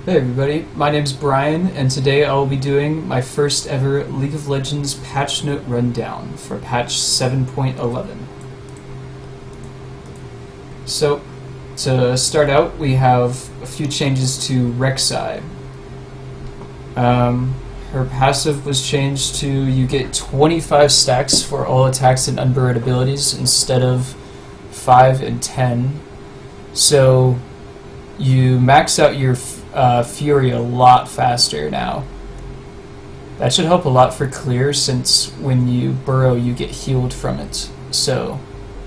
Hey everybody, my name's Brian, and today I will be doing my first ever League of Legends patch note rundown for patch 7.11. So, to start out, we have a few changes to Rek'Sai. Her passive was changed to you get 25 stacks for all attacks and unburrowed abilities instead of 5 and 10. So, you max out your Fury a lot faster now. That should help a lot for clear, since when you burrow you get healed from it. So,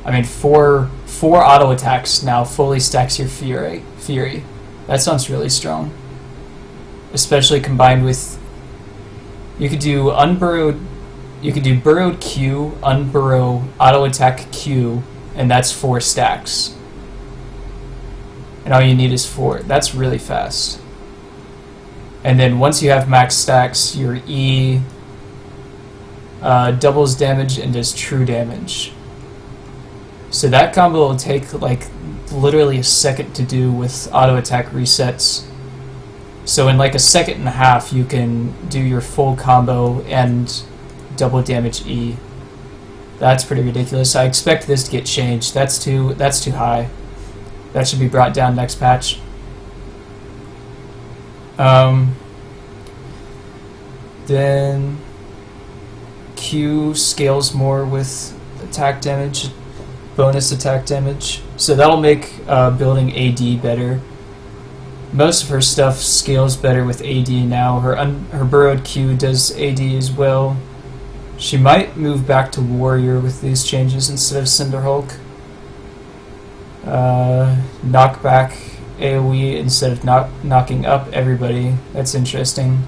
I mean, four auto attacks now fully stacks your Fury. That sounds really strong. Especially combined with, you could do burrowed Q, unburrow, auto attack Q, and that's 4 stacks. And all you need is 4. That's really fast. And then once you have max stacks, your E doubles damage and does true damage. So that combo will take like literally a second to do with auto attack resets. So in like a second and a half you can do your full combo and double damage E. That's pretty ridiculous. I expect this to get changed. That's too high. That should be brought down next patch. Then Q scales more with attack damage, bonus attack damage. So that'll make building AD better. Most of her stuff scales better with AD now. Her burrowed Q does AD as well. She might move back to Warrior with these changes instead of Cinderhulk. Knockback AoE instead of knocking up everybody. That's interesting.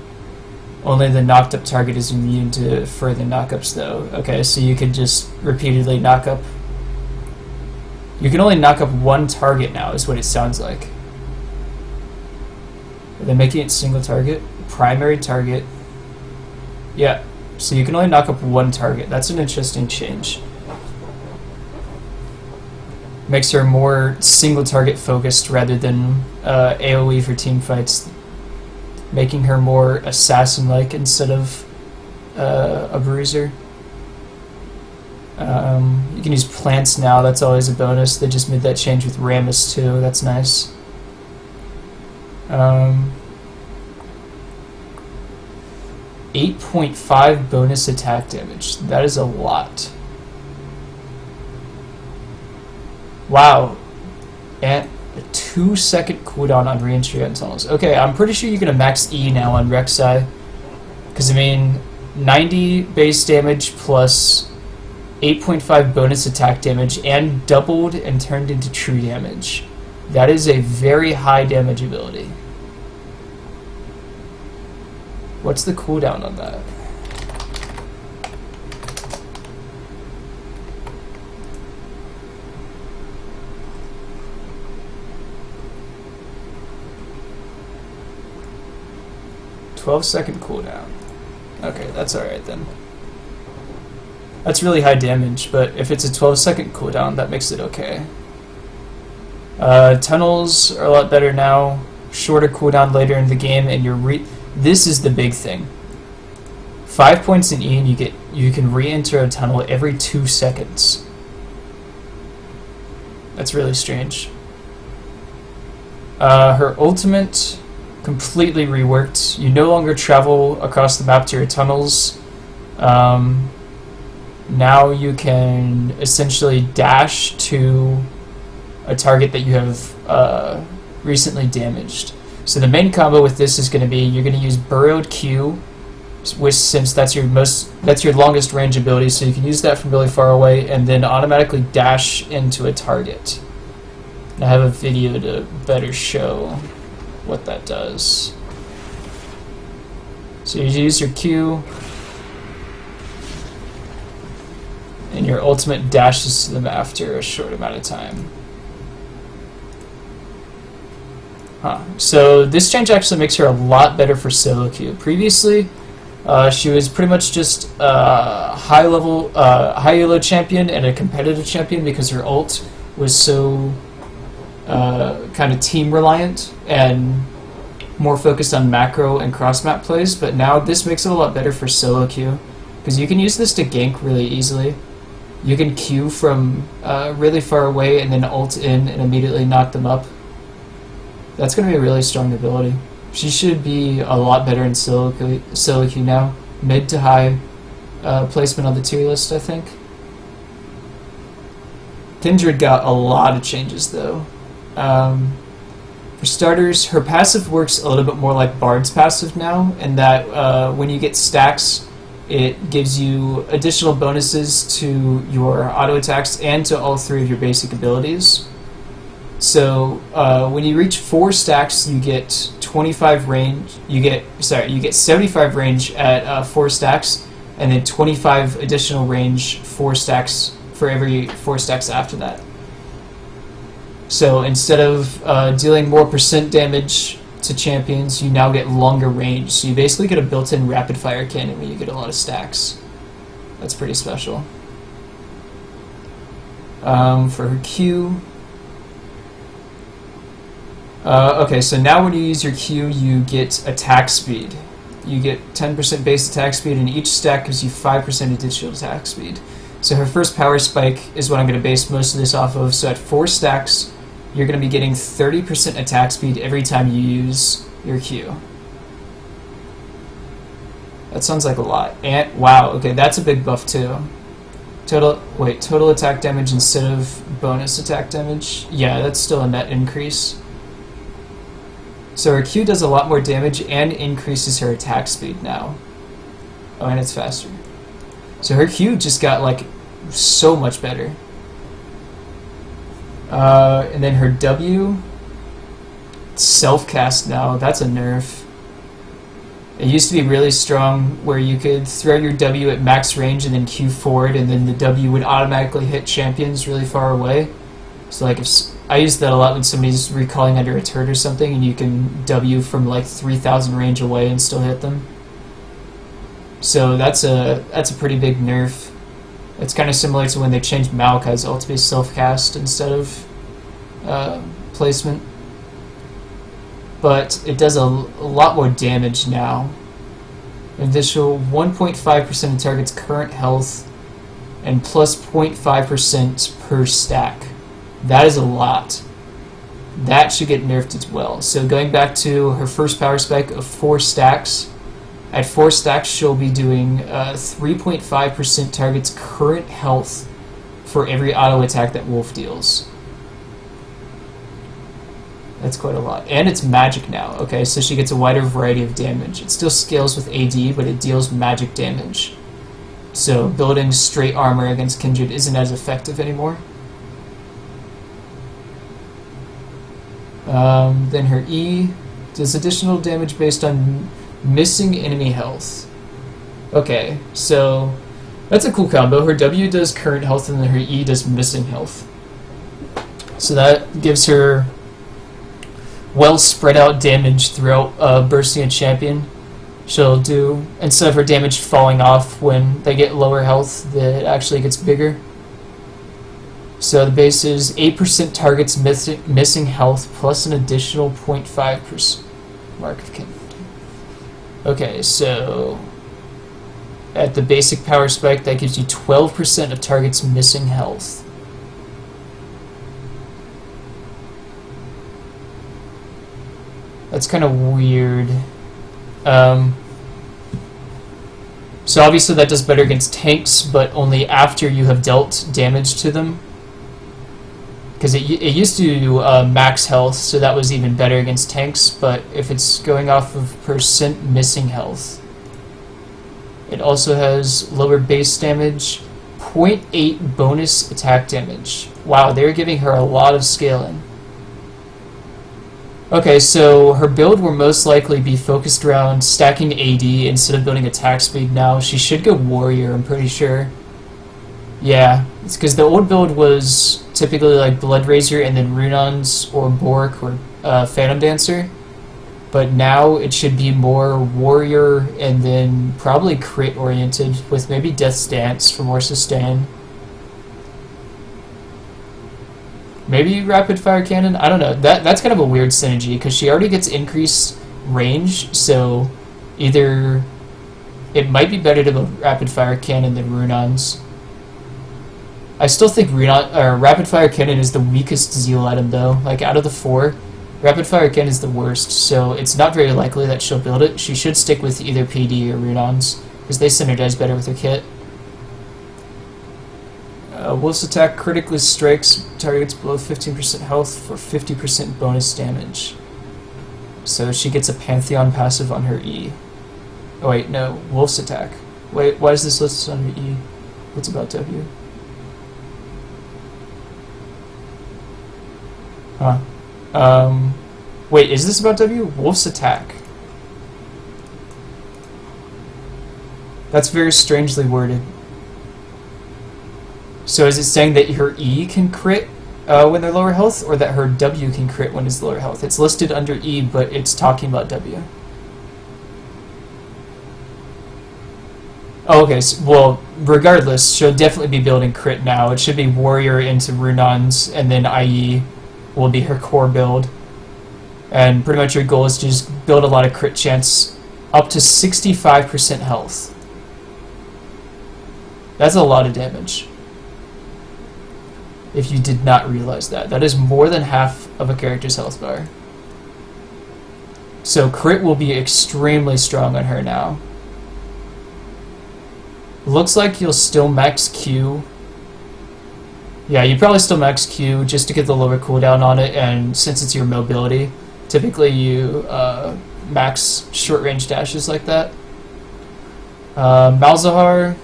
Only the knocked up target is immune to further knockups though. Okay, so you could just repeatedly knock up. You can only knock up one target now is what it sounds like. Are they making it single target? Primary target. Yeah, so you can only knock up one target. That's an interesting change. Makes her more single target focused rather than AoE for team fights, making her more assassin-like instead of a bruiser. You can use plants now, that's always a bonus. They just made that change with Rammus too, that's nice. 8.5 bonus attack damage, that is a lot. Wow, and a 2-second cooldown on re-entry on tunnels. Okay, I'm pretty sure you're gonna max E now on Rek'Sai, because I mean, 90 base damage plus 8.5 bonus attack damage and doubled and turned into true damage. That is a very high damage ability. What's the cooldown on that? Second cooldown. Okay, that's alright then. That's really high damage, but if it's a 12-second cooldown, that makes it okay. Tunnels are a lot better now. Shorter cooldown later in the game, and this is the big thing. 5 points in E, and you can re-enter a tunnel every 2 seconds. That's really strange. Her ultimate completely reworked. You no longer travel across the map to your tunnels. Now you can essentially dash to a target that you have recently damaged. So the main combo with this is going to be you're going to use burrowed Q, which since that's your longest range ability, so you can use that from really far away, and then automatically dash into a target. And I have a video to better show what that does. So you use your Q, and your ultimate dashes to them after a short amount of time. So this change actually makes her a lot better for solo queue. Previously, she was pretty much just a high elo champion and a competitive champion because her ult was so kind of team reliant, and more focused on macro and cross-map plays, but now this makes it a lot better for solo queue, because you can use this to gank really easily. You can queue from really far away and then ult in and immediately knock them up. That's going to be a really strong ability. She should be a lot better in solo queue now. Mid to high placement on the tier list, I think. Kindred got a lot of changes though. For starters, her passive works a little bit more like Bard's passive now, in that when you get stacks, it gives you additional bonuses to your auto attacks and to all 3 of your basic abilities. So when you reach 4 stacks, you get 25 range. You get 75 range at 4 stacks, and then 25 additional range 4 stacks for every 4 stacks after that. So instead of dealing more % damage to champions, you now get longer range. So you basically get a built-in rapid fire cannon when you get a lot of stacks. That's pretty special. For her Q. Okay, so now when you use your Q, you get attack speed. You get 10% base attack speed, and each stack gives you 5% additional attack speed. So her first power spike is what I'm going to base most of this off of. So at 4 stacks, you're going to be getting 30% attack speed every time you use your Q. That sounds like a lot. And wow, okay, that's a big buff too. Total attack damage instead of bonus attack damage. Yeah, that's still a net increase. So her Q does a lot more damage and increases her attack speed now. Oh, and it's faster. So her Q just got like so much better. And then her W, self-cast now, that's a nerf. It used to be really strong where you could throw your W at max range and then Q forward, and then the W would automatically hit champions really far away. So like if I use that a lot when somebody's recalling under a turret or something, and you can W from like 3,000 range away and still hit them. So that's a pretty big nerf. It's kind of similar to when they changed Maokai's ult to be self-cast instead of placement. But it does a lot more damage now. An additional 1.5% of target's current health and plus 0.5% per stack. That is a lot. That should get nerfed as well. So going back to her first power spike of 4 stacks, at 4 stacks she'll be doing 3.5% target's current health for every auto attack that Wolf deals. That's quite a lot. And it's magic now. Okay, so she gets a wider variety of damage. It still scales with AD, but it deals magic damage. So building straight armor against Kindred isn't as effective anymore. Then her E does additional damage based on missing enemy health. Okay, so that's a cool combo. Her W does current health and then her E does missing health. So that gives her well spread out damage throughout bursting a champion. She'll do, instead of her damage falling off when they get lower health, that actually gets bigger. So the base is 8% targets missing health plus an additional 0.5% mark of Kindred. Okay, so at the basic power spike, that gives you 12% of targets missing health. That's kind of weird. So obviously that does better against tanks, but only after you have dealt damage to them. Because it used to do max health, so that was even better against tanks, but if it's going off of percent missing health. It also has lower base damage, 0.8 bonus attack damage. Wow, they're giving her a lot of scaling. Okay, so her build will most likely be focused around stacking AD instead of building attack speed now. She should go Warrior, I'm pretty sure. Yeah, it's because the old build was typically like Blood Razor and then Runons or Bork or Phantom Dancer. But now it should be more Warrior and then probably crit oriented with maybe Death's Dance for more sustain. Maybe Rapid Fire Cannon? I don't know. That's kind of a weird synergy because she already gets increased range, so either it might be better to build rapid fire cannon than Runons. I still think rapid fire cannon is the weakest Zeal item though. Like out of the 4, rapid fire cannon is the worst, so it's not very likely that she'll build it. She should stick with either PD or Runons because they synergize better with her kit. Wolf's attack critically strikes targets below 15% health for 50% bonus damage. So she gets a Pantheon passive on her E. Oh wait, no, Wolf's attack. Wait, why is this listed on her E? What's about W? Huh. Wait, is this about W? Wolf's attack. That's very strangely worded. So is it saying that her E can crit when they're lower health, or that her W can crit when it's lower health? It's listed under E, but it's talking about W. Oh, okay, so, well, regardless, she'll definitely be building crit now. It should be Warrior into Runons, and then IE will be her core build. And pretty much your goal is to just build a lot of crit chance up to 65% health. That's a lot of damage. If you did not realize that. That is more than half of a character's health bar. So crit will be extremely strong on her now. Looks like you'll still max Q. Yeah, you probably still max Q just to get the lower cooldown on it, and since it's your mobility, typically you max short range dashes like that. Malzahar,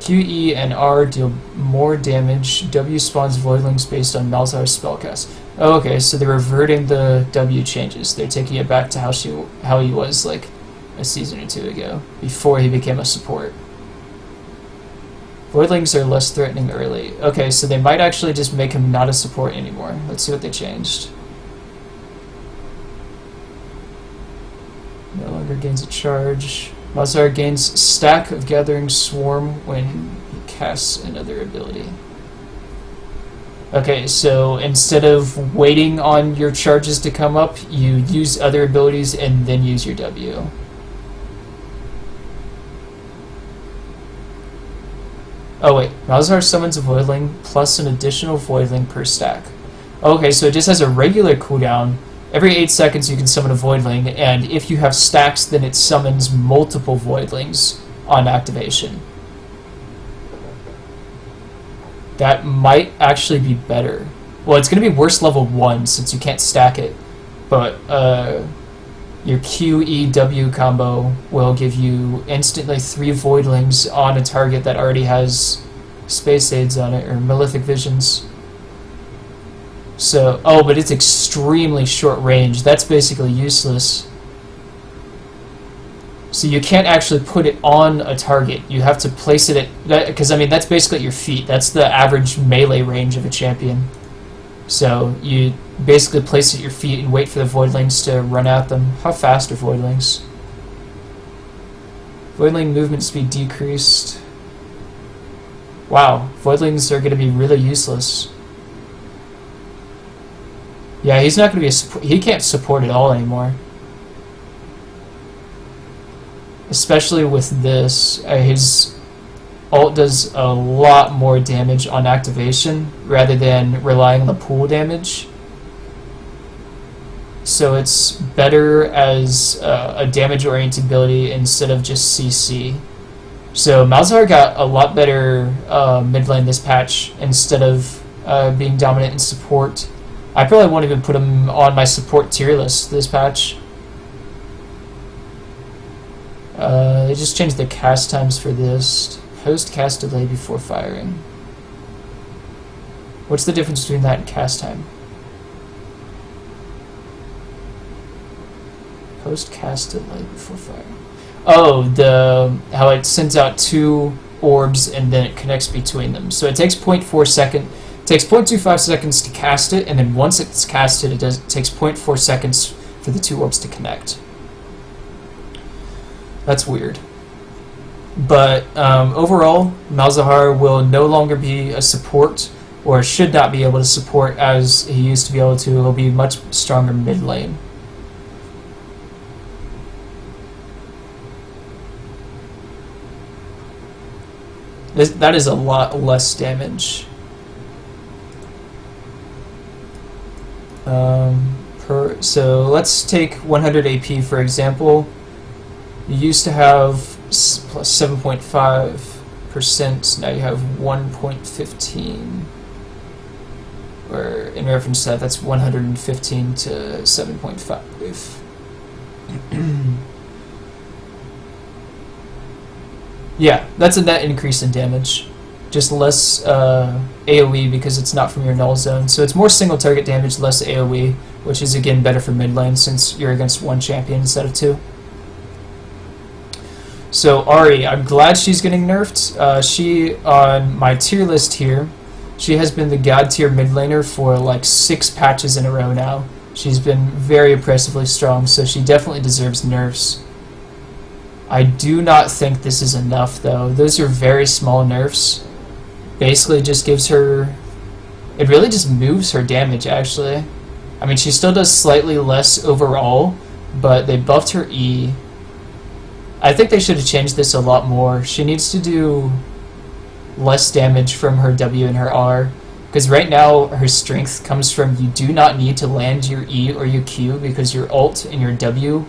Q, E, and R deal more damage. W spawns voidlings based on Malzahar's spellcast. Oh, okay, so they're reverting the W changes. They're taking it back to how he was like a season or 2 ago, before he became a support. Voidlings are less threatening early. Okay, so they might actually just make him not a support anymore. Let's see what they changed. No longer gains a charge. Malzahar gains stack of Gathering Swarm when he casts another ability. Okay, so instead of waiting on your charges to come up, you use other abilities and then use your W. Oh wait, Malzahar summons a Voidling plus an additional Voidling per stack. Okay, so it just has a regular cooldown. Every 8 seconds you can summon a Voidling, and if you have stacks, then it summons multiple Voidlings on activation. That might actually be better. Well, it's going to be worse level 1 since you can't stack it, but your QEW combo will give you instantly 3 Voidlings on a target that already has Space Aids on it, or Malefic Visions. So, oh, but it's extremely short range. That's basically useless. So you can't actually put it on a target. You have to place it at, because I mean that's basically at your feet. That's the average melee range of a champion. So you basically place it at your feet and wait for the Voidlings to run at them. How fast are Voidlings? Voidling movement speed decreased. Wow, Voidlings are going to be really useless. Yeah, he's not going to be a support. He can't support at all anymore. Especially with this, his ult does a lot more damage on activation rather than relying on the pool damage. So it's better as a damage-oriented ability instead of just CC. So Malzahar got a lot better mid lane this patch instead of being dominant in support. I probably won't even put him on my support tier list this patch. They just changed the cast times for this. Post cast delay before firing. What's the difference between that and cast time? Post cast delay before firing. Oh, how it sends out 2 orbs and then it connects between them. So it takes 0.4 second. Takes 0.25 seconds to cast it, and then once it's casted, it takes 0.4 seconds for the 2 orbs to connect. That's weird. But overall, Malzahar will no longer be a support, or should not be able to support as he used to be able to. He'll be much stronger mid lane. That is a lot less damage. So let's take 100 AP for example. You used to have plus 7.5%, now you have 1.15. Or in reference to that, that's 115 to 7.5. Yeah, that's a net increase in damage. Just less AoE because it's not from your null zone. So it's more single target damage, less AoE, which is again better for mid lane since you're against one champion instead of two. So Ahri, I'm glad she's getting nerfed. She, on my tier list here, she has been the god tier mid laner for like 6 patches in a row now. She's been very impressively strong, so she definitely deserves nerfs. I do not think this is enough though. Those are very small nerfs. Basically just gives her... It really just moves her damage actually. I mean, she still does slightly less overall, but they buffed her E. I think they should have changed this a lot more. She needs to do less damage from her W and her R, because right now her strength comes from you do not need to land your E or your Q because your ult and your W,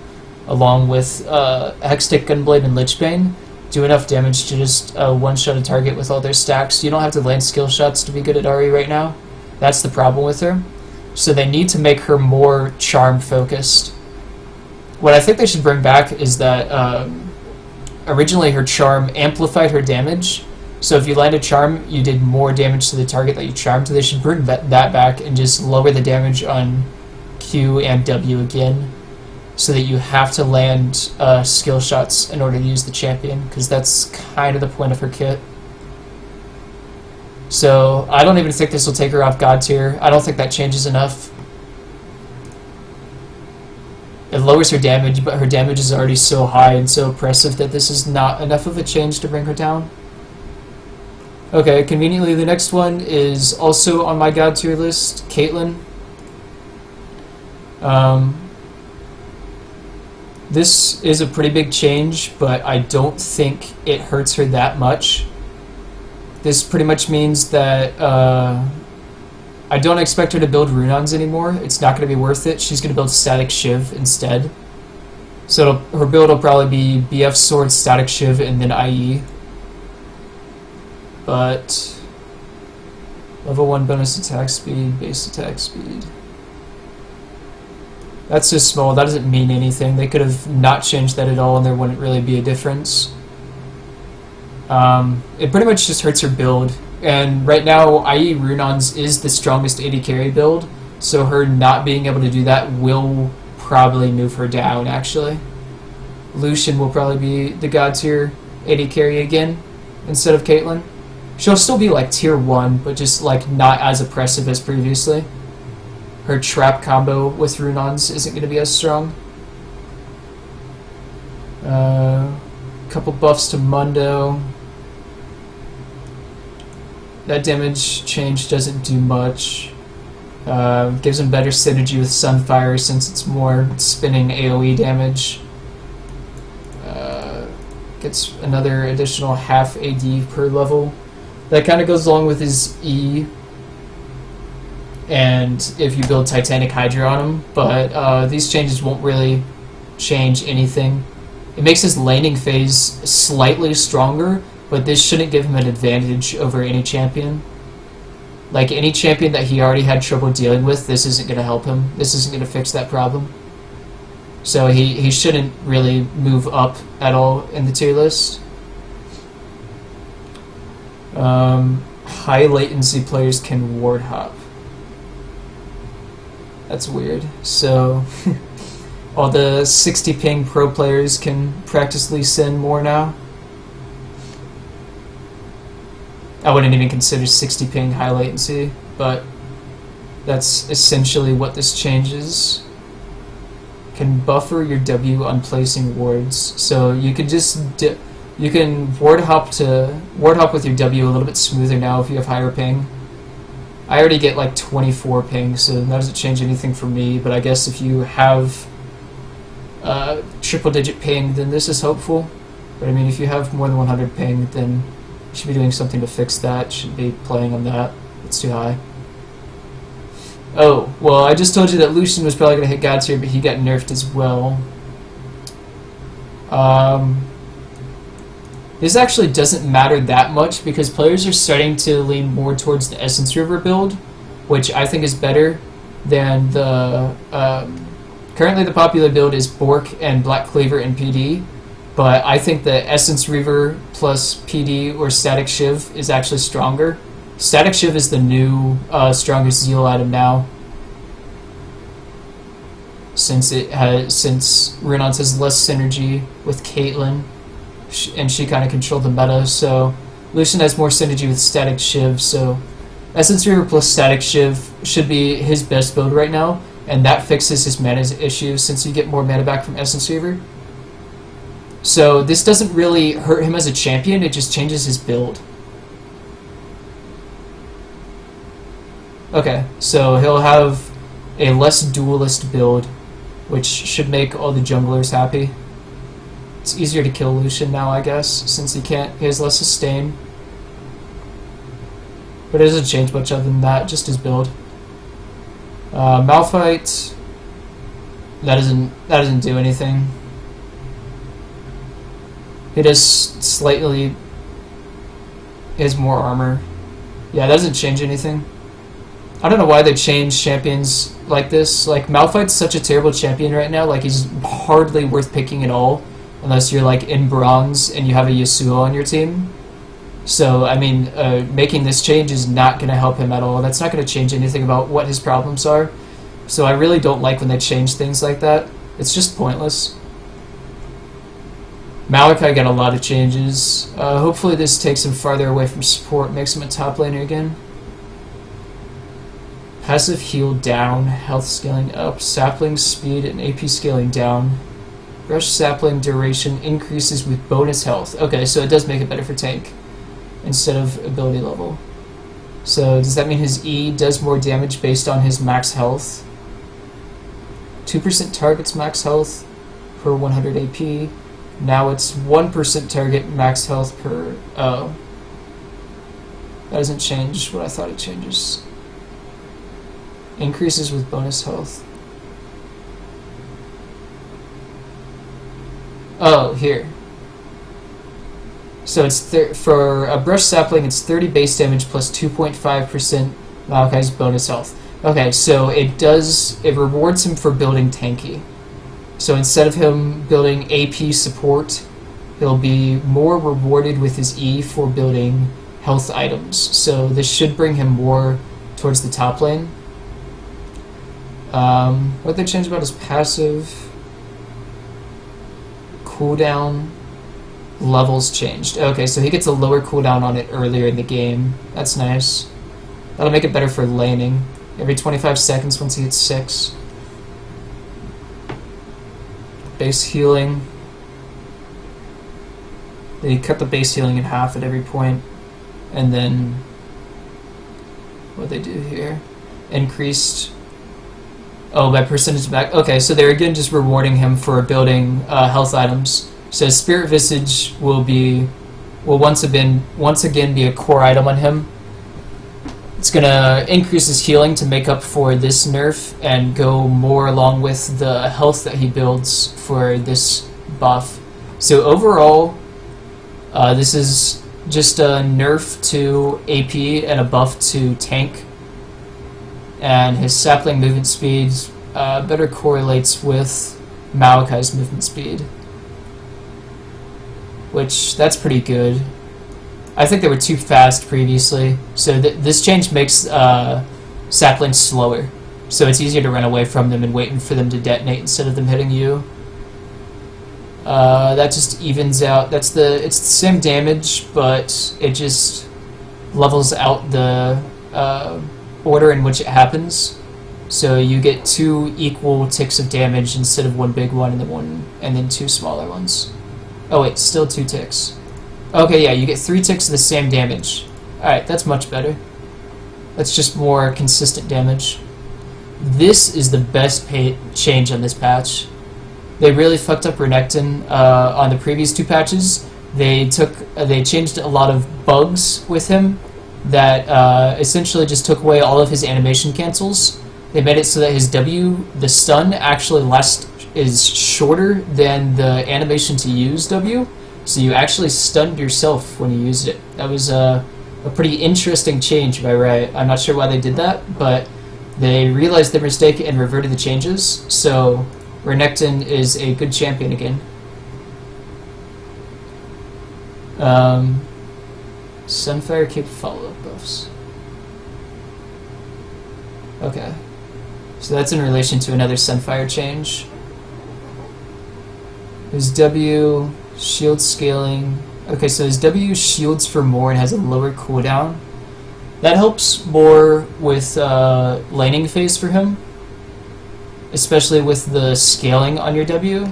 along with Hextech, Gunblade, and Lichbane, do enough damage to just one-shot a target with all their stacks. You don't have to land skill shots to be good at Ahri right now. That's the problem with her. So they need to make her more charm-focused. What I think they should bring back is that originally her charm amplified her damage. So if you land a charm, you did more damage to the target that you charmed. They should bring that back and just lower the damage on Q and W again, so that you have to land skill shots in order to use the champion, because that's kind of the point of her kit. So I don't even think this will take her off god tier. I don't think that changes enough. It lowers her damage, but her damage is already so high and so oppressive that this is not enough of a change to bring her down. Okay, conveniently the next one is also on my god tier list, Caitlyn. This is a pretty big change, but I don't think it hurts her that much. This pretty much means that I don't expect her to build Runons anymore. It's not going to be worth it. She's going to build Static Shiv instead. So her build will probably be BF Sword, Static Shiv, and then IE. But level 1 bonus attack speed, base attack speed. That's just small. That doesn't mean anything. They could have not changed that at all and there wouldn't really be a difference. It pretty much just hurts her build. And right now, IE Runons is the strongest AD carry build, so her not being able to do that will probably move her down, actually. Lucian will probably be the god tier AD carry again, instead of Caitlyn. She'll still be like tier 1, but just like not as oppressive as previously. Her trap combo with Runons isn't going to be as strong. Couple buffs to Mundo. That damage change doesn't do much. Gives him better synergy with Sunfire since it's more spinning AoE damage. Gets another additional half AD per level. That kind of goes along with his E. And if you build Titanic Hydra on him, but these changes won't really change anything. It makes his laning phase slightly stronger, but this shouldn't give him an advantage over any champion. Like any champion that he already had trouble dealing with, this isn't going to help him. This isn't going to fix that problem. So he shouldn't really move up at all in the tier list. High latency players can ward hop. That's weird. So all the 60 ping pro players can practice Lee Sin more now. I wouldn't even consider 60 ping high latency, but that's essentially what this changes. Can buffer your W on placing wards. So you could just you can ward hop with your W a little bit smoother now if you have higher ping. I already get like 24 ping, so that doesn't change anything for me, but I guess if you have triple digit ping, then this is helpful. But I mean, if you have more than 100 ping, then Should be doing something to fix that. Should be playing on that. It's too high. Oh, well, I just told you that Lucian was probably going to hit God tier, but he got nerfed as well. This actually doesn't matter that much because players are starting to lean more towards the Essence River build, which I think is better than the... currently the popular build is Bork and Black Cleaver and PD, but I think the Essence Reaver plus PD or Static Shiv is actually stronger. Static Shiv is the new strongest Zeal item now, since Renekton has less synergy with Caitlyn, and she kind of controlled the meta. So Lucian has more synergy with Static Shiv. So Essence Reaver plus Static Shiv should be his best build right now, and that fixes his mana issue since you get more mana back from Essence Reaver. So this doesn't really hurt him as a champion, it just changes his build. Okay, so he'll have a less duelist build, which should make all the junglers happy. It's easier to kill Lucian now, I guess, since he has less sustain. But it doesn't change much other than that, just his build. Malphite, that doesn't do anything. He does slightly... He has more armor. Yeah, that doesn't change anything. I don't know why they change champions like this. Like, Malphite's such a terrible champion right now, like, he's hardly worth picking at all, unless you're, like, in bronze and you have a Yasuo on your team. So, I mean, making this change is not going to help him at all. That's not going to change anything about what his problems are. So I really don't like when they change things like that. It's just pointless. Maokai got a lot of changes. Hopefully this takes him farther away from support, makes him a top laner again. Passive heal down, health scaling up, sapling speed and AP scaling down. Rush sapling duration increases with bonus health. Okay, so it does make it better for tank instead of ability level. So does that mean his E does more damage based on his max health? 2% targets max health per 100 AP. Now it's 1% target max health per... Oh. That doesn't change what I thought it changes. Increases with bonus health. Oh, here. So it's for a brush sapling, it's 30 base damage plus 2.5% Maokai's bonus health. Okay, so it rewards him for building tanky. So instead of him building AP support, he'll be more rewarded with his E for building health items. So this should bring him more towards the top lane. What they changed about his passive cooldown levels changed. Okay, so he gets a lower cooldown on it earlier in the game. That's nice. That'll make it better for laning. Every 25 seconds once he hits 6. Base healing. They cut the base healing in half at every point. And then what they do here? Increased... Oh, by percentage back. Okay, so they're again just rewarding him for building health items. So Spirit Visage will once again be a core item on him. It's gonna increase his healing to make up for this nerf and go more along with the health that he builds for this buff. So overall, this is just a nerf to AP and a buff to tank. And his sapling movement speed better correlates with Maokai's movement speed, which that's pretty good. I think they were too fast previously, so this change makes saplings slower, so it's easier to run away from them and waiting for them to detonate instead of them hitting you. That just evens out. It's the same damage, but it just levels out the order in which it happens, so you get 2 equal ticks of damage instead of 1 big one and then 2 smaller ones. Oh wait, still 2 ticks. Okay, yeah, you get 3 ticks of the same damage. Alright, that's much better. That's just more consistent damage. This is the best change on this patch. They really fucked up Renekton on the previous 2 patches, they changed a lot of bugs with him that essentially just took away all of his animation cancels. They made it so that his W, the stun, actually is shorter than the animation to use W, so you actually stunned yourself when you used it. That was a pretty interesting change, if I right. I'm not sure why they did that, but they realized their mistake and reverted the changes, so Renekton is a good champion again. Sunfire Cape follow-up buffs. Okay. So that's in relation to another Sunfire change. His W, shield scaling. Okay, so his W shields for more and has a lower cooldown. That helps more with laning phase for him, especially with the scaling on your W.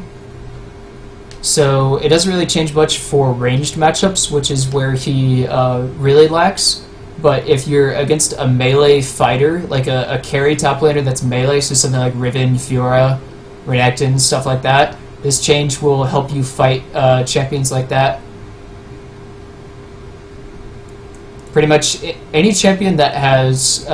So it doesn't really change much for ranged matchups, which is where he really lacks. But if you're against a melee fighter, like a carry top laner that's melee, so something like Riven, Fiora, Renekton, stuff like that, this change will help you fight champions like that. Pretty much any champion that has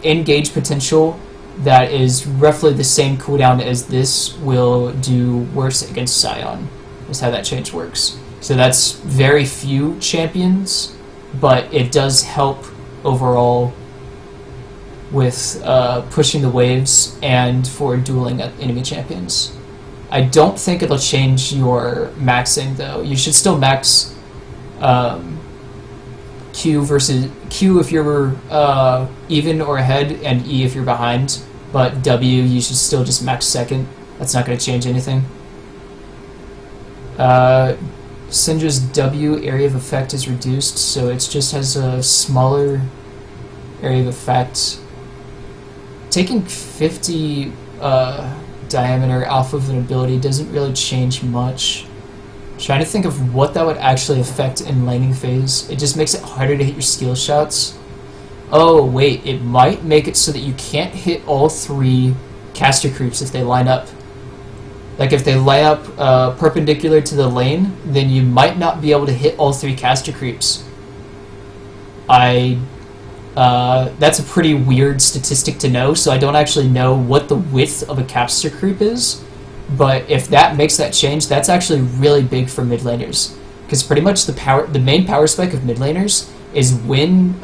engage potential that is roughly the same cooldown as this will do worse against Sion, is how that change works. So that's very few champions, but it does help overall with pushing the waves and for dueling at enemy champions. I don't think it'll change your maxing though. You should still max Q versus Q if you're even or ahead, and E if you're behind. But W, you should still just max second. That's not going to change anything. Syndra's W area of effect is reduced, so it just has a smaller area of effect. Taking 50 diameter off of an ability doesn't really change much. Trying to think of what that would actually affect in laning phase. It just makes it harder to hit your skill shots. Oh wait, it might make it so that you can't hit all three caster creeps if they line up. Like if they line up perpendicular to the lane, then you might not be able to hit all three caster creeps. That's a pretty weird statistic to know, so I don't actually know what the width of a caster creep is. But if that makes that change, that's actually really big for mid laners, because pretty much the main power spike of mid laners is when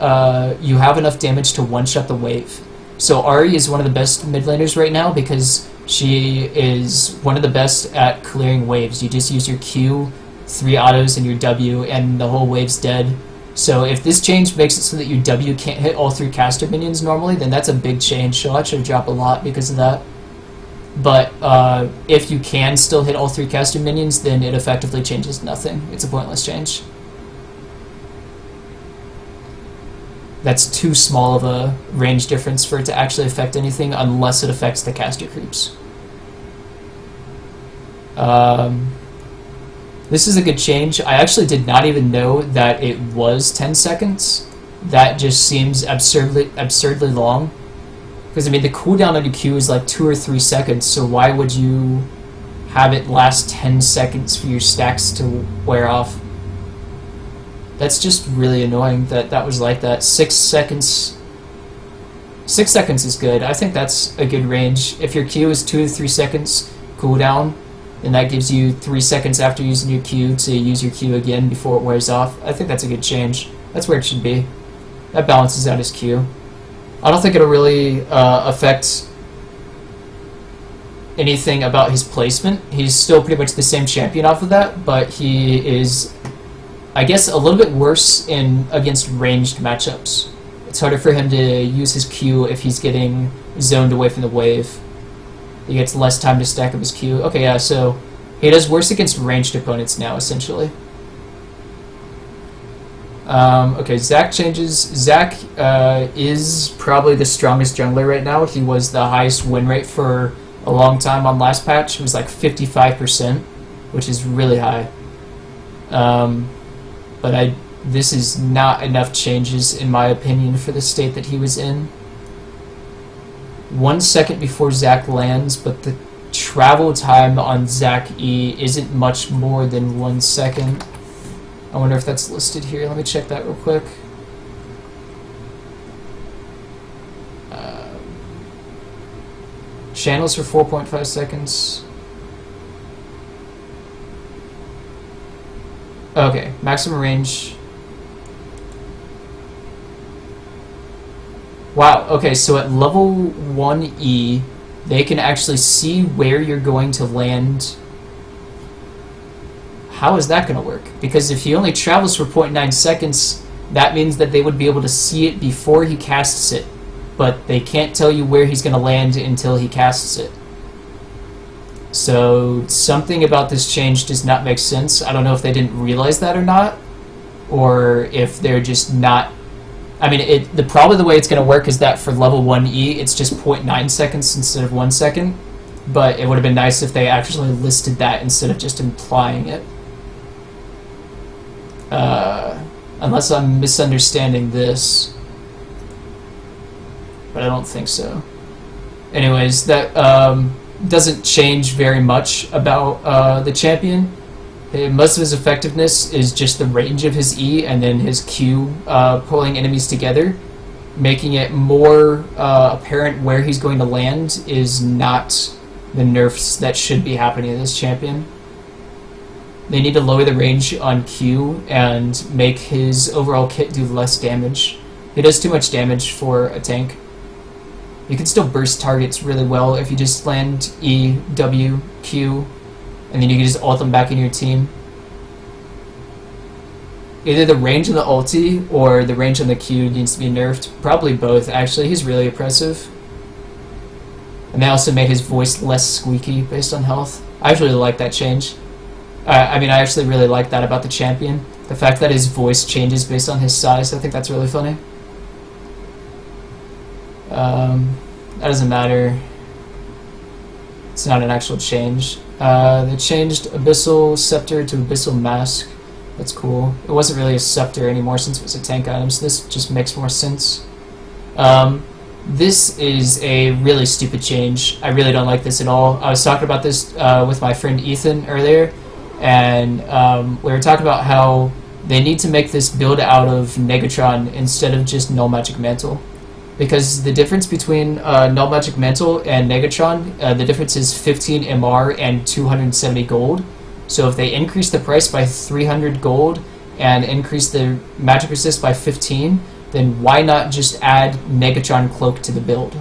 you have enough damage to one-shot the wave. So Ahri is one of the best mid laners right now because she is one of the best at clearing waves. You just use your Q, 3 autos, and your W, and the whole wave's dead. So if this change makes it so that your W can't hit all 3 caster minions normally, then that's a big change. She'll actually drop a lot because of that. But if you can still hit all 3 caster minions, then it effectively changes nothing. It's a pointless change. That's too small of a range difference for it to actually affect anything unless it affects the caster creeps. This is a good change. I actually did not even know that it was 10 seconds. That just seems absurdly long. Because, I mean, the cooldown on your Q is like 2 or 3 seconds, so why would you have it last 10 seconds for your stacks to wear off? That's just really annoying that that was like that. 6 seconds... 6 seconds is good. I think that's a good range. If your Q is 2 to 3 seconds cooldown, then that gives you 3 seconds after using your Q to use your Q again before it wears off. I think that's a good change. That's where it should be. That balances out his Q. I don't think it'll really affect anything about his placement. He's still pretty much the same champion off of that, but he is, I guess, a little bit worse against ranged matchups. It's harder for him to use his Q if he's getting zoned away from the wave. He gets less time to stack up his Q. Okay, yeah, so he does worse against ranged opponents now, essentially. Okay, Zac changes. Zac is probably the strongest jungler right now. He was the highest win rate for a long time on last patch. It was like 55%, which is really high. But this is not enough changes, in my opinion, for the state that he was in. 1 second before Zac lands, but the travel time on Zac E isn't much more than 1 second. I wonder if that's listed here. Let me check that real quick. Channels for 4.5 seconds. Okay, maximum range. Wow, okay, so at level 1E, they can actually see where you're going to land. How is that going to work? Because if he only travels for 0.9 seconds, that means that they would be able to see it before he casts it. But they can't tell you where he's going to land until he casts it. So something about this change does not make sense. I don't know if they didn't realize that or not, or if they're just not... I mean, probably the way it's going to work is that for level 1E, it's just 0.9 seconds instead of 1 second. But it would have been nice if they actually listed that instead of just implying it. Unless I'm misunderstanding this. But I don't think so. Anyways, that doesn't change very much about the champion. Most of his effectiveness is just the range of his E and then his Q pulling enemies together. Making it more apparent where he's going to land is not the nerfs that should be happening to this champion. They need to lower the range on Q and make his overall kit do less damage. He does too much damage for a tank. You can still burst targets really well if you just land E, W, Q, and then you can just ult them back in your team. Either the range on the ulti or the range on the Q needs to be nerfed. Probably both, actually. He's really oppressive. And they also made his voice less squeaky based on health. I actually like that change. I mean, I actually really like that about the champion. The fact that his voice changes based on his size, I think that's really funny. That doesn't matter. It's not an actual change. They changed Abyssal Scepter to Abyssal Mask. That's cool. It wasn't really a Scepter anymore since it was a tank item, so this just makes more sense. This is a really stupid change. I really don't like this at all. I was talking about this with my friend Ethan earlier, and we were talking about how they need to make this build out of Negatron instead of just Null Magic Mantle. Because the difference between Null Magic Mantle and Negatron, the difference is 15 MR and 270 gold. So if they increase the price by 300 gold and increase the magic resist by 15, then why not just add Negatron Cloak to the build?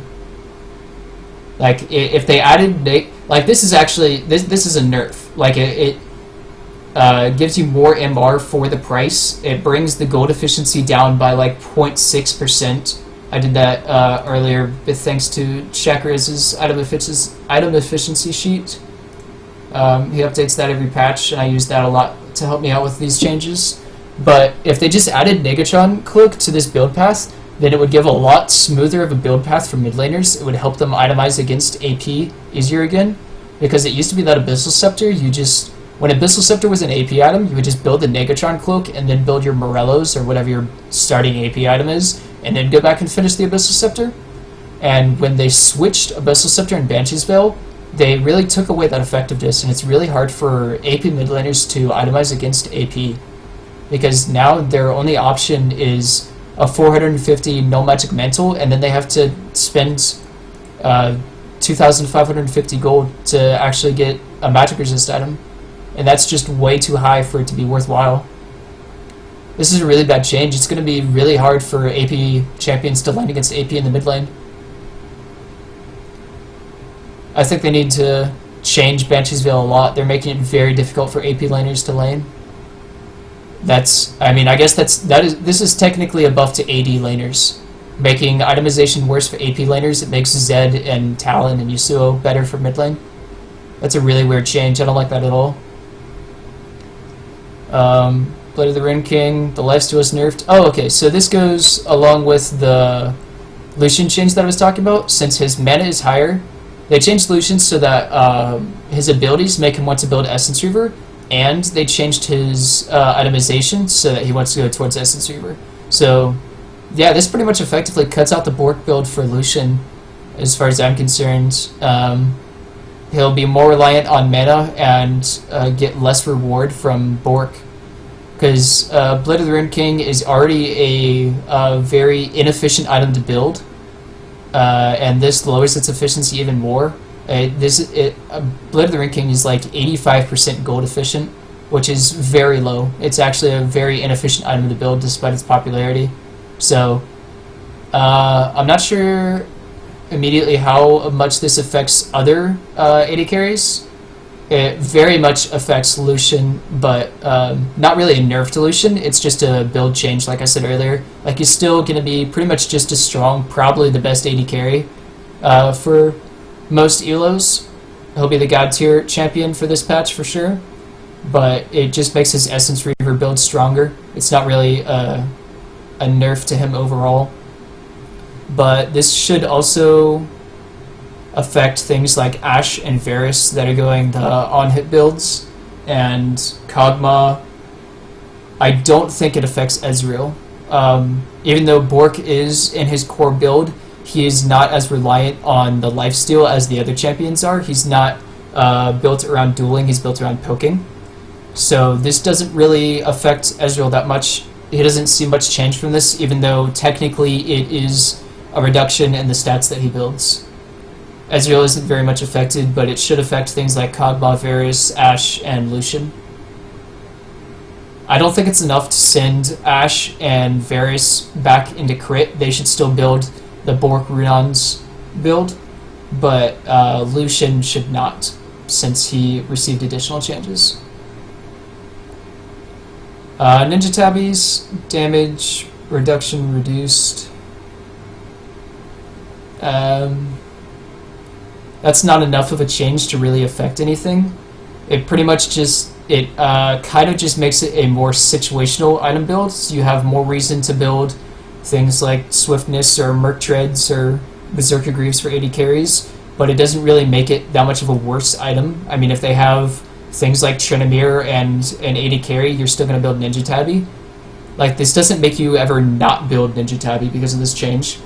Like, if they added... Like, this is actually... This is a nerf. Like, it gives you more MR for the price. It brings the gold efficiency down by, like, 0.6%. I did that earlier thanks to Shakariz's item efficiency sheet. He updates that every patch, and I use that a lot to help me out with these changes. But if they just added Negatron Cloak to this build path, then it would give a lot smoother of a build path for mid laners. It would help them itemize against AP easier again. Because it used to be that Abyssal Scepter, when Abyssal Scepter was an AP item, you would just build the Negatron Cloak and then build your Morellos or whatever your starting AP item is, and then go back and finish the Abyssal Scepter. And when they switched Abyssal Scepter and Banshee's Veil, they really took away that effectiveness, and it's really hard for AP mid laners to itemize against AP. Because now their only option is a 450 Null Magic Mantle, and then they have to spend 2,550 gold to actually get a Magic Resist item. And that's just way too high for it to be worthwhile. This is a really bad change. It's going to be really hard for AP champions to lane against AP in the mid lane. I think they need to change Banshee's Veil a lot. They're making it very difficult for AP laners to lane. I guess this is technically a buff to AD laners. Making itemization worse for AP laners, it makes Zed and Talon and Yasuo better for mid lane. That's a really weird change. I don't like that at all. Blade of the Ren King, the lifesteal is nerfed. Oh, okay, so this goes along with the Lucian change that I was talking about. Since his mana is higher, they changed Lucian so that his abilities make him want to build Essence Reaver, and they changed his itemization so that he wants to go towards Essence Reaver. So, yeah, this pretty much effectively cuts out the Bork build for Lucian, as far as I'm concerned. He'll be more reliant on mana and get less reward from Bork. because Blade of the Ruined King is already a very inefficient item to build, and this lowers its efficiency even more. Blade of the Ruined King is like 85% gold efficient, which is very low. It's actually a very inefficient item to build despite its popularity. So I'm not sure immediately how much this affects other AD carries. It very much affects Lucian, but not really a nerf to Lucian. It's just a build change, like I said earlier. Like, he's still going to be pretty much just as strong, probably the best AD carry for most ELOs. He'll be the God tier champion for this patch for sure, but it just makes his Essence Reaver build stronger. It's not really a nerf to him overall. But this should also affect things like Ashe and Varus that are going the on-hit builds, and Kog'Maw. I don't think it affects Ezreal. Even though Bork is in his core build, he is not as reliant on the lifesteal as the other champions are. He's not built around dueling, he's built around poking. So this doesn't really affect Ezreal that much. He doesn't see much change from this, even though technically it is a reduction in the stats that he builds. Ezreal isn't very much affected, but it should affect things like Kog'Maw, Varus, Ashe, and Lucian. I don't think it's enough to send Ashe and Varus back into crit. They should still build the Bork Runon's build, but Lucian should not, since he received additional changes. Ninja Tabi's damage reduction reduced. That's not enough of a change to really affect anything. It pretty much just, kind of just makes it a more situational item build. So you have more reason to build things like Swiftness or Merc Treads or Berserker Greaves for AD carries, but it doesn't really make it that much of a worse item. I mean, if they have things like Tryndamere and an AD carry, you're still going to build Ninja Tabi. Like, this doesn't make you ever not build Ninja Tabi because of this change.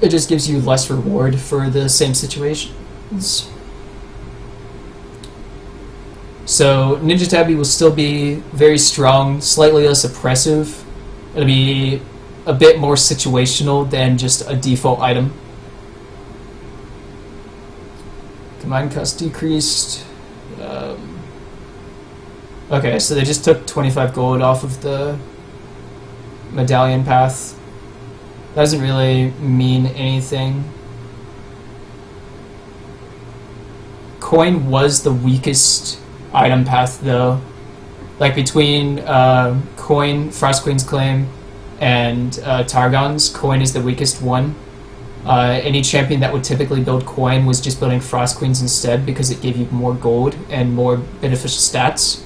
It just gives you less reward for the same situations. So Ninja Tabi will still be very strong, slightly less oppressive. It'll be a bit more situational than just a default item. Combined cost decreased. Okay, so they just took 25 gold off of the Medallion path. That doesn't really mean anything. Coin was the weakest item path, though. Like, between Coin, Frost Queen's Claim, and Targon's, Coin is the weakest one. Any champion that would typically build Coin was just building Frost Queens instead because it gave you more gold and more beneficial stats.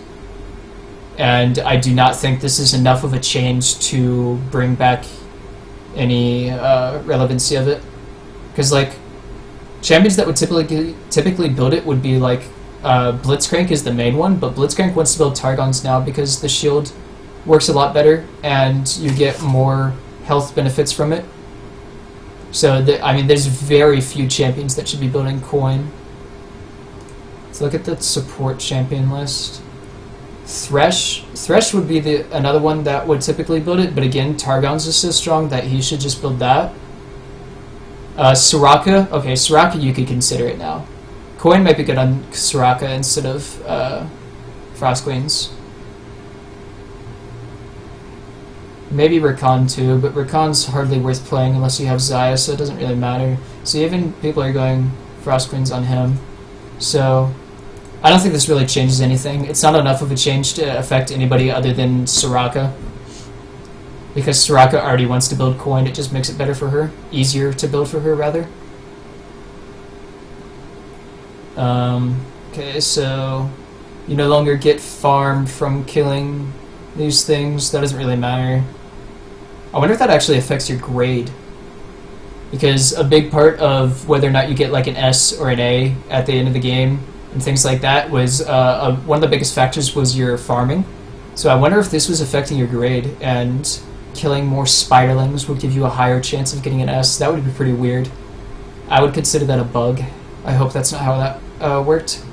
And I do not think this is enough of a change to bring back any relevancy of it, because like champions that would typically build it would be like Blitzcrank is the main one, but Blitzcrank wants to build Targons now because the shield works a lot better and you get more health benefits from it. So I mean, there's very few champions that should be building Coin. Let's look at the support champion list. Thresh would be another one that would typically build it, but again, Targon's is so strong that he should just build that. Soraka, okay, Soraka you could consider it now. Coin might be good on Soraka instead of Frost Queens. Maybe Rakan too, but Rakan's hardly worth playing unless you have Xayah, so it doesn't really matter. So even people are going Frost Queens on him. So I don't think this really changes anything. It's not enough of a change to affect anybody other than Soraka. Because Soraka already wants to build Coin, it just makes it better for her. Easier to build for her, rather. Okay, so you no longer get farm from killing these things. That doesn't really matter. I wonder if that actually affects your grade. Because a big part of whether or not you get like an S or an A at the end of the game and things like that was one of the biggest factors was your farming. So I wonder if this was affecting your grade and killing more spiderlings would give you a higher chance of getting an S. That would be pretty weird. I would consider that a bug. I hope that's not how that worked.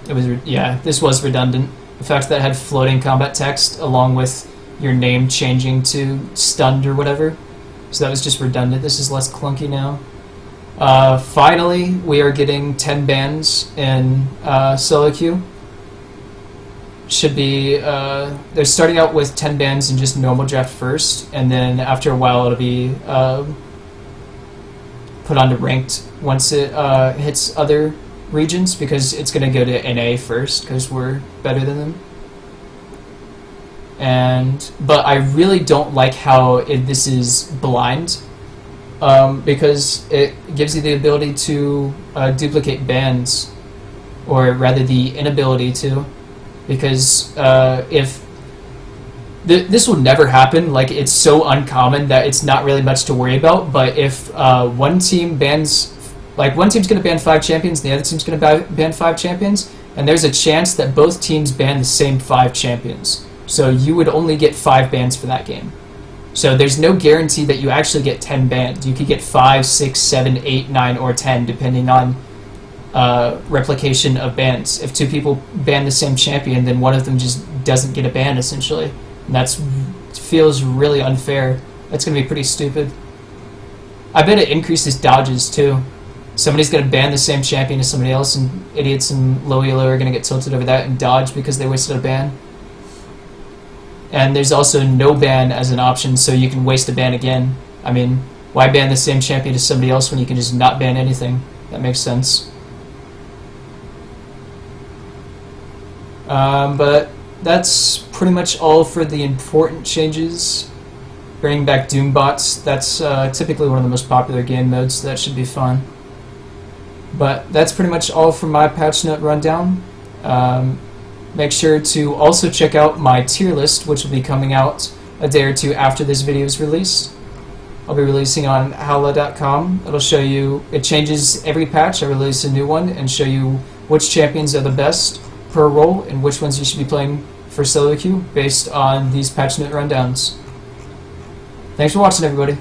Yeah, this was redundant. The fact that it had floating combat text along with your name changing to stunned or whatever. So that was just redundant. This is less clunky now. Finally, we are getting 10 bans in solo queue. Should be, they're starting out with 10 bans in just normal draft first, and then after a while it'll be put onto ranked once it hits other regions, because it's going to go to NA first, because we're better than them. But I really don't like how this is blind, because it gives you the ability to duplicate bans, or rather the inability to, because if this will never happen, like it's so uncommon that it's not really much to worry about, but if one team bans, like one team's going to ban 5 champions, the other team's going to ban 5 champions, and there's a chance that both teams ban the same 5 champions. So you would only get 5 bans for that game. So there's no guarantee that you actually get 10 bans. You could get 5, 6, 7, 8, 9, or 10, depending on replication of bans. If 2 people ban the same champion, then one of them just doesn't get a ban, essentially. And that feels really unfair. That's going to be pretty stupid. I bet it increases dodges, too. Somebody's going to ban the same champion as somebody else, and idiots and low elo are going to get tilted over that and dodge because they wasted a ban. And there's also no ban as an option, so you can waste a ban again. I mean, why ban the same champion as somebody else when you can just not ban anything? That makes sense. But that's pretty much all for the important changes. Bringing back Doombots, that's typically one of the most popular game modes, so that should be fun. But that's pretty much all from my patch note rundown. Make sure to also check out my tier list, which will be coming out a day or 2 after this video is released. I'll be releasing on HOWLA.com. It'll show you, it changes every patch. I release a new one and show you which champions are the best per role and which ones you should be playing for solo queue based on these patch note rundowns. Thanks for watching, everybody.